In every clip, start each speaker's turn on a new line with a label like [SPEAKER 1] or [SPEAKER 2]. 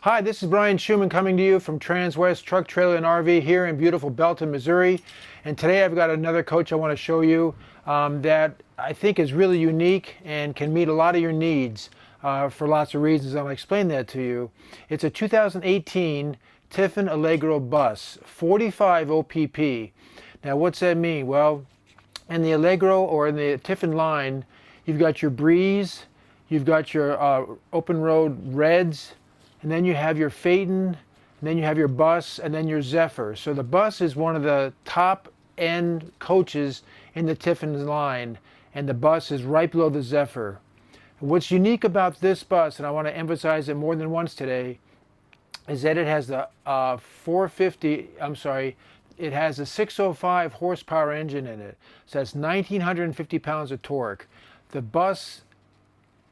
[SPEAKER 1] Hi, this is Brian Schumann coming to you from Transwest Truck, Trailer, and RV here in beautiful Belton, Missouri. And today I've got another coach I want to show you that I think is really unique and can meet a lot of your needs for lots of reasons. I'll explain that to you. It's a 2018 Tiffin Allegro Bus, 45 OPP. Now what's that mean? Well, in the Allegro or in the Tiffin line, you've got your Breeze, you've got your open road Reds, and then you have your Phaeton, and then you have your Bus, and then your Zephyr. So the Bus is one of the top end coaches in the Tiffin line, and the Bus is right below the Zephyr. What's unique about this bus, and I want to emphasize it more than once today, is that it has the it has a 605 horsepower engine in it. So that's 1,950 pounds of torque. The Bus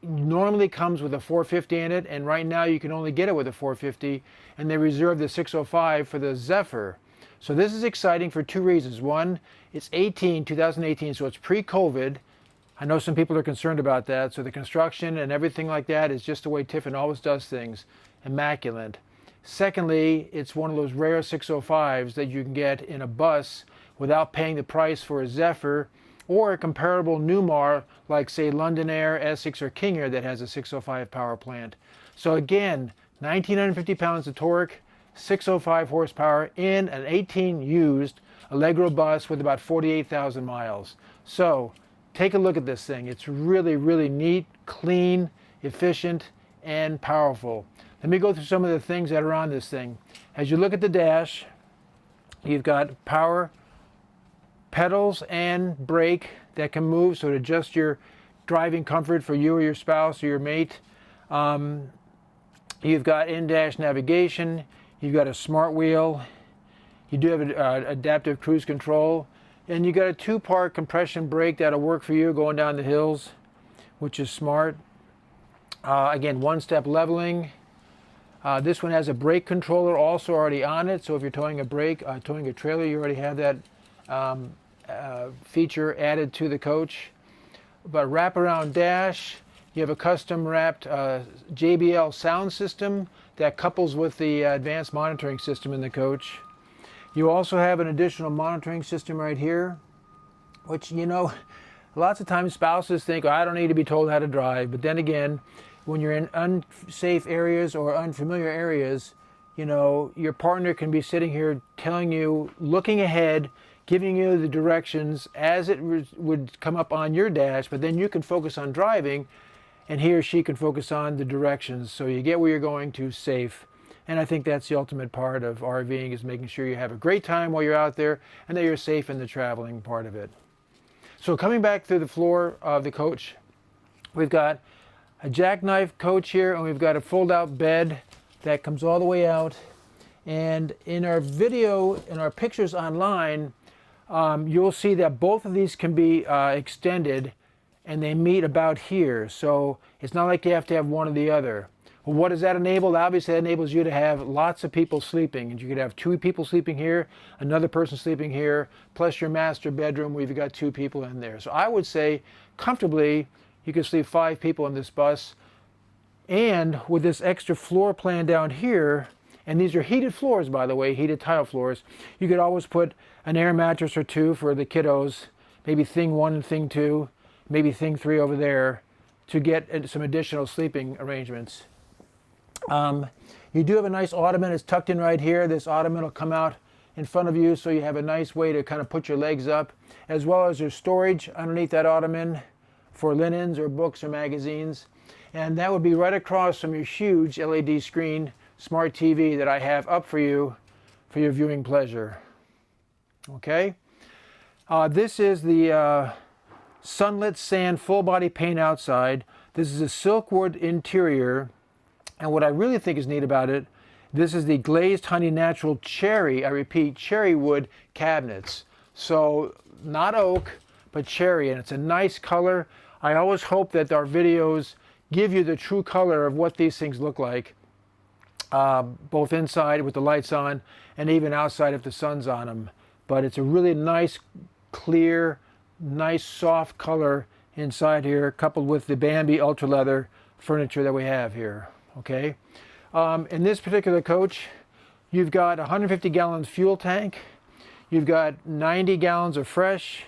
[SPEAKER 1] normally comes with a 450 in it, and right now you can only get it with a 450, and they reserve the 605 for the Zephyr. So this is exciting for two reasons. One, it's 2018, so it's pre-COVID. I know some people are concerned about that, so the construction and everything like that is just the way Tiffin always does things, immaculate. Secondly, it's one of those rare 605s that you can get in a bus without paying the price for a Zephyr or a comparable Newmar like, say, London Air, Essex, or King Air that has a 605 power plant. So again, 1,950 pounds of torque, 605 horsepower in an 18 used Allegro bus with about 48,000 miles. So take a look at this thing. It's really, really neat, clean, efficient, and powerful. Let me go through some of the things that are on this thing. As you look at the dash, you've got power pedals and brake that can move, so to adjust your driving comfort for you or your spouse or your mate. You've got in-dash navigation. You've got a smart wheel. You do have adaptive cruise control. And you got a two-part compression brake that'll work for you going down the hills, which is smart. Again, one-step leveling. This one has a brake controller also already on it, so if you're towing a trailer, you already have that feature added to the coach. But wraparound dash, you have a custom wrapped JBL sound system that couples with the advanced monitoring system in the coach. You also have an additional monitoring system right here, which, you know, lots of times spouses think, oh, I don't need to be told how to drive. But then again, when you're in unsafe areas or unfamiliar areas, you know, your partner can be sitting here telling you, looking ahead, giving you the directions as it would come up on your dash, but then you can focus on driving, and he or she can focus on the directions, so you get where you're going to safe. And I think that's the ultimate part of RVing, is making sure you have a great time while you're out there and that you're safe in the traveling part of it. So coming back through the floor of the coach, we've got a jackknife coach here, and we've got a fold-out bed that comes all the way out. And in our video, in our pictures online, you'll see that both of these can be extended, and they meet about here. So it's not like you have to have one or the other. Well, what does that enable? Obviously, that enables you to have lots of people sleeping. And you could have two people sleeping here, another person sleeping here, plus your master bedroom where you've got two people in there. So I would say comfortably you could sleep 5 people in this bus. And with this extra floor plan down here, and these are heated floors, by the way, heated tile floors, you could always put an air mattress or two for the kiddos, maybe thing 1 and thing 2, maybe thing 3 over there, to get some additional sleeping arrangements. You do have a nice ottoman. It's tucked in right here. This ottoman will come out in front of you, so you have a nice way to kind of put your legs up, as well as there's storage underneath that ottoman for linens or books or magazines. And that would be right across from your huge LED screen smart TV that I have up for you for your viewing pleasure. Okay? This is the Sunlit Sand full body paint outside. This is a silkwood interior. And what I really think is neat about it, this is the glazed honey natural cherry, I repeat, cherry wood cabinets. So not oak, but cherry, and it's a nice color. I always hope that our videos give you the true color of what these things look like, both inside with the lights on and even outside if the sun's on them. But it's a really nice, clear, nice soft color inside here, coupled with the Bambi ultra leather furniture that we have here. Okay, In this particular coach, you've got 150 gallons fuel tank, you've got 90 gallons of fresh,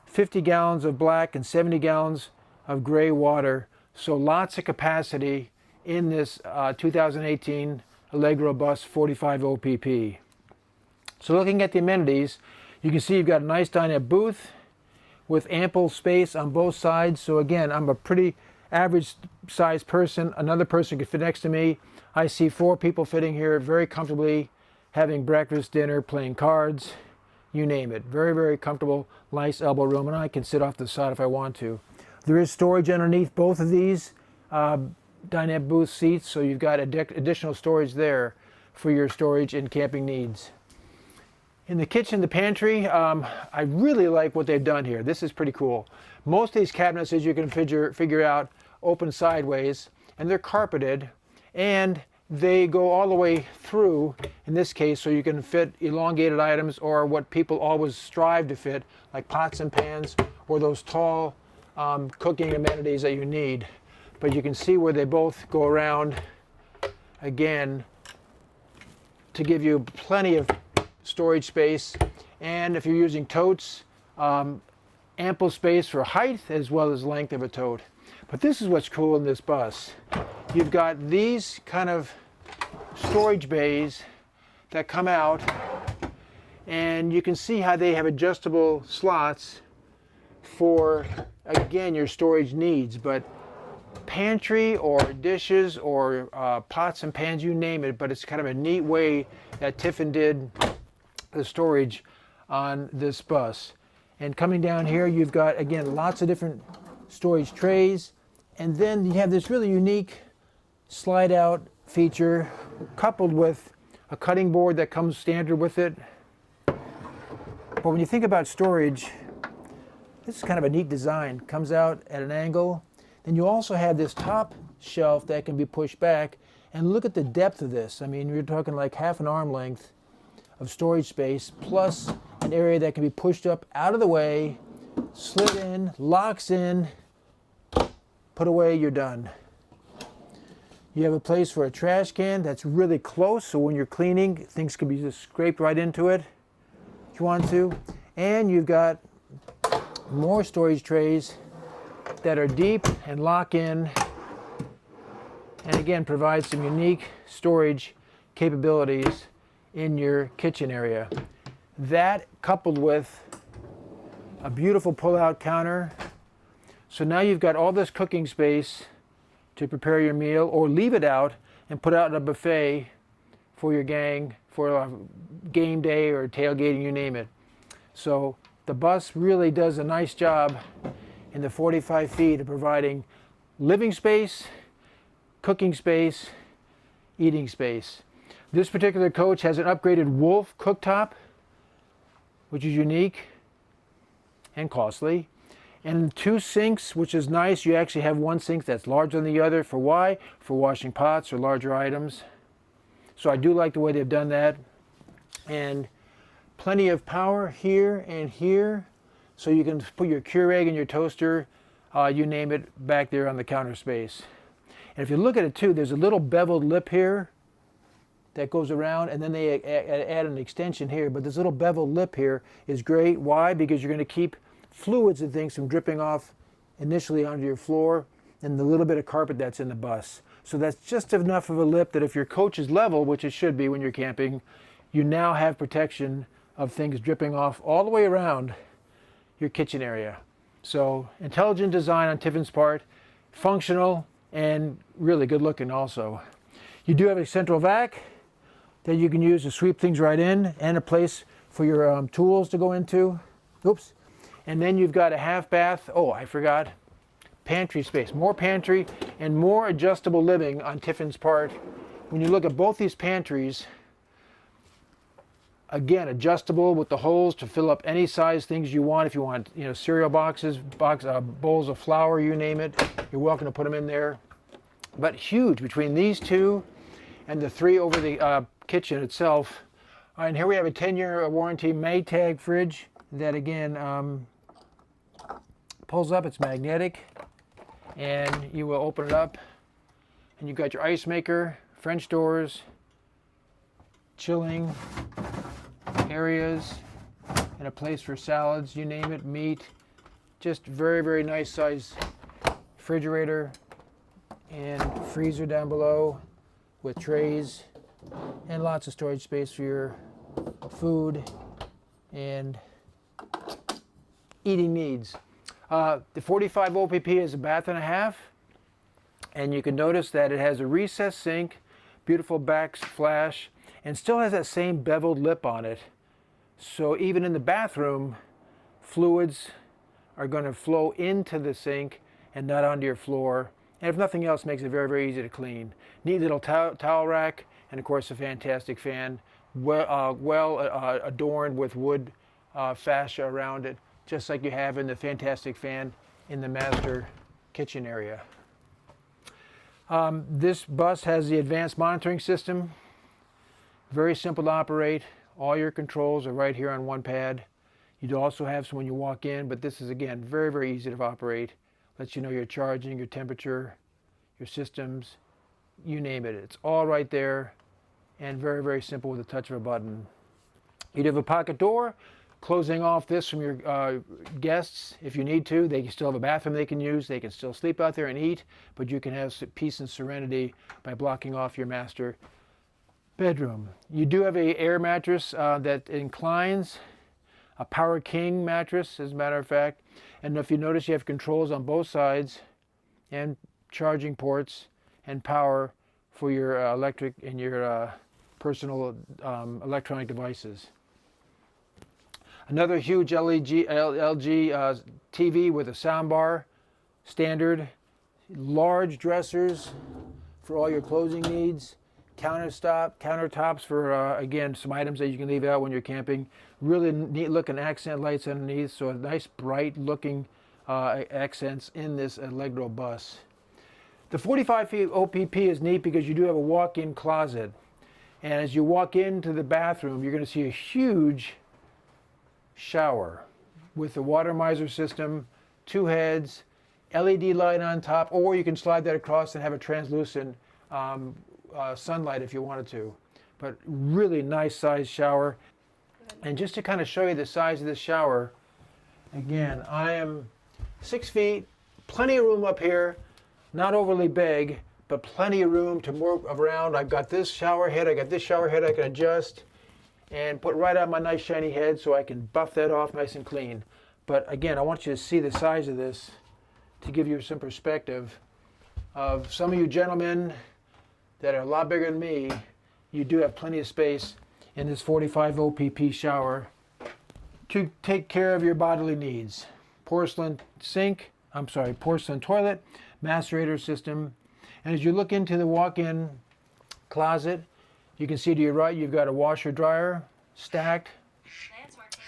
[SPEAKER 1] 50 gallons of black, and 70 gallons of gray water. So lots of capacity in this 2018 Allegro Bus 45 OPP. So looking at the amenities, you can see you've got a nice dinette booth with ample space on both sides. So again, I'm a pretty average sized person. Another person could fit next to me. I see 4 people fitting here very comfortably, having breakfast, dinner, playing cards, you name it. Very, very comfortable, nice elbow room, and I can sit off the side if I want to. There is storage underneath both of these dinette booth seats, so you've got additional storage there for your storage and camping needs. In the kitchen, the pantry, I really like what they've done here. This is pretty cool. Most of these cabinets, as you can figure out, open sideways, and they're carpeted, and they go all the way through, in this case, so you can fit elongated items or what people always strive to fit, like pots and pans or those tall cooking amenities that you need. But you can see where they both go around, again, to give you plenty of storage space. And if you're using totes, ample space for height as well as length of a tote. But this is what's cool in this bus. You've got these kind of storage bays that come out, and you can see how they have adjustable slots for, again, your storage needs. But pantry or dishes or pots and pans, you name it, but it's kind of a neat way that Tiffin did the storage on this bus. And coming down here, you've got, again, lots of different storage trays, and then you have this really unique slide out feature coupled with a cutting board that comes standard with it. But when you think about storage, this is kind of a neat design. Comes out at an angle. Then you also have this top shelf that can be pushed back, and look at the depth of this. I mean, you're talking like half an arm length of storage space, plus an area that can be pushed up out of the way, slid in, locks in, put away, you're done. You have a place for a trash can that's really close, so when you're cleaning, things can be just scraped right into it if you want to. And you've got more storage trays that are deep and lock in, and again provide some unique storage capabilities in your kitchen area. That coupled with a beautiful pull-out counter. So now you've got all this cooking space to prepare your meal, or leave it out and put out a buffet for your gang for a game day or tailgating, you name it. So the bus really does a nice job in the 45 feet of providing living space, cooking space, eating space. This particular coach has an upgraded Wolf cooktop, which is unique and costly. And 2 sinks, which is nice. You actually have 1 sink that's larger than the other. For why? For washing pots or larger items. So I do like the way they've done that. And plenty of power here and here. So you can put your Keurig and your toaster, you name it, back there on the counter space. And if you look at it too, there's a little beveled lip here that goes around, and then they add an extension here. But this little beveled lip here is great. Why? Because you're going to keep fluids and things from dripping off initially onto your floor and the little bit of carpet that's in the bus. So that's just enough of a lip that if your coach is level, which it should be when you're camping, you now have protection of things dripping off all the way around your kitchen area. So intelligent design on Tiffin's part, functional, and really good looking also. You do have a central vac that you can use to sweep things right in, and a place for your tools to go into. Oops. And then you've got a half bath. Oh, I forgot. Pantry space. More pantry and more adjustable living on Tiffin's part. When you look at both these pantries, again, adjustable with the holes to fill up any size things you want. If you want, cereal boxes, bowls of flour, you name it, you're welcome to put them in there. But huge between these 2 and the 3 over the kitchen itself. All right, and here we have a 10-year warranty Maytag fridge that, again, pulls up. It's magnetic, and you will open it up, and you've got your ice maker French doors, chilling areas, and a place for salads, you name it, meat. Just very, very nice size refrigerator and freezer down below with trays and lots of storage space for your food and eating needs. The 45 OPP is a bath and a half, and you can notice that it has a recessed sink, beautiful backsplash, and still has that same beveled lip on it. So even in the bathroom, fluids are going to flow into the sink and not onto your floor. And if nothing else, makes it very, very easy to clean. Neat little towel rack, and of course a fantastic fan, well adorned with wood fascia around it, just like you have in the fantastic fan in the master kitchen area. This bus has the advanced monitoring system. Very simple to operate. All your controls are right here on one pad. You also have some when you walk in, but this is, again, very, very easy to operate. Lets you know your charging, your temperature, your systems, you name it. It's all right there, and very, very simple with the touch of a button. You'd have a pocket door closing off this from your guests if you need to. They can still have a bathroom they can use. They can still sleep out there and eat, but you can have peace and serenity by blocking off your master bedroom. You do have an air mattress that inclines, a Power King mattress, as a matter of fact. And if you notice, you have controls on both sides and charging ports and power for your electric and your personal electronic devices. Another huge LG TV with a soundbar, standard, large dressers for all your closing needs, countertops for, again, some items that you can leave out when you're camping. Really neat looking accent lights underneath, so a nice bright looking accents in this Allegro bus. The 45 feet OPP is neat because you do have a walk-in closet. And as you walk into the bathroom, you're going to see a huge shower with the water miser system, 2 heads, LED light on top, or you can slide that across and have a translucent sunlight if you wanted to. But really nice size shower. And just to kind of show you the size of this shower, again, I am 6 feet, plenty of room up here, not overly big, but plenty of room to move around. I've got this shower head, I can adjust and put right on my nice shiny head so I can buff that off nice and clean. But again, I want you to see the size of this to give you some perspective of some of you gentlemen that are a lot bigger than me. You do have plenty of space in this 45 OPP shower to take care of your bodily needs. Porcelain toilet, macerator system. And as you look into the walk-in closet, you can see to your right you've got a washer dryer stacked,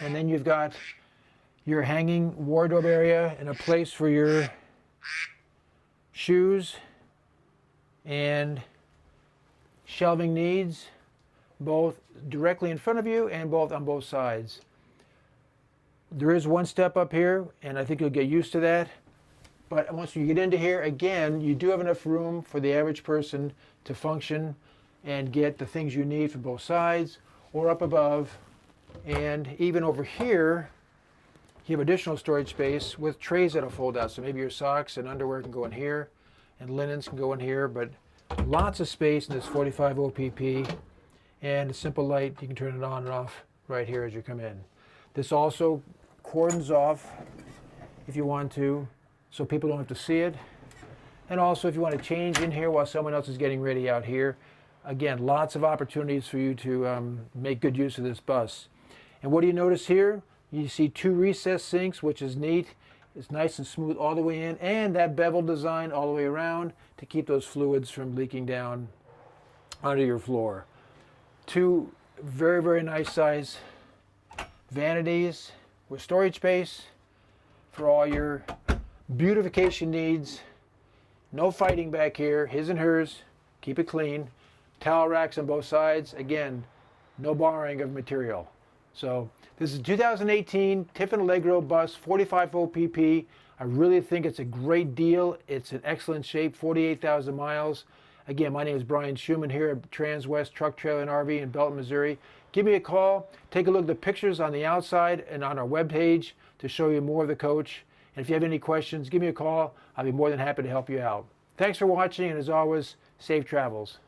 [SPEAKER 1] and then you've got your hanging wardrobe area and a place for your shoes and shelving needs, both directly in front of you and both on both sides. There is one step up here, and I think you'll get used to that. But once you get into here, again, you do have enough room for the average person to function and get the things you need from both sides or up above. And even over here, you have additional storage space with trays that'll fold out. So maybe your socks and underwear can go in here, and linens can go in here, but lots of space in this 45 OPP, and a simple light. You can turn it on and off right here as you come in. This also cordons off if you want to, so people don't have to see it. And also if you want to change in here while someone else is getting ready out here. Again, lots of opportunities for you to make good use of this bus. And what do you notice here? You see 2 recessed sinks, which is neat. It's nice and smooth all the way in, and that bevel design all the way around to keep those fluids from leaking down onto your floor. 2 very, very nice size vanities with storage space for all your beautification needs. No fighting back here, his and hers, keep it clean. Towel racks on both sides. Again, no borrowing of material. So this is 2018 Tiffin Allegro Bus 45 OPP. I really think it's a great deal. It's in excellent shape, 48,000 miles. Again, my name is Brian Schumann here at Transwest Truck, Trailer, and RV in Belton, Missouri. Give me a call. Take a look at the pictures on the outside and on our webpage to show you more of the coach. And if you have any questions, give me a call. I'll be more than happy to help you out. Thanks for watching, and as always, safe travels.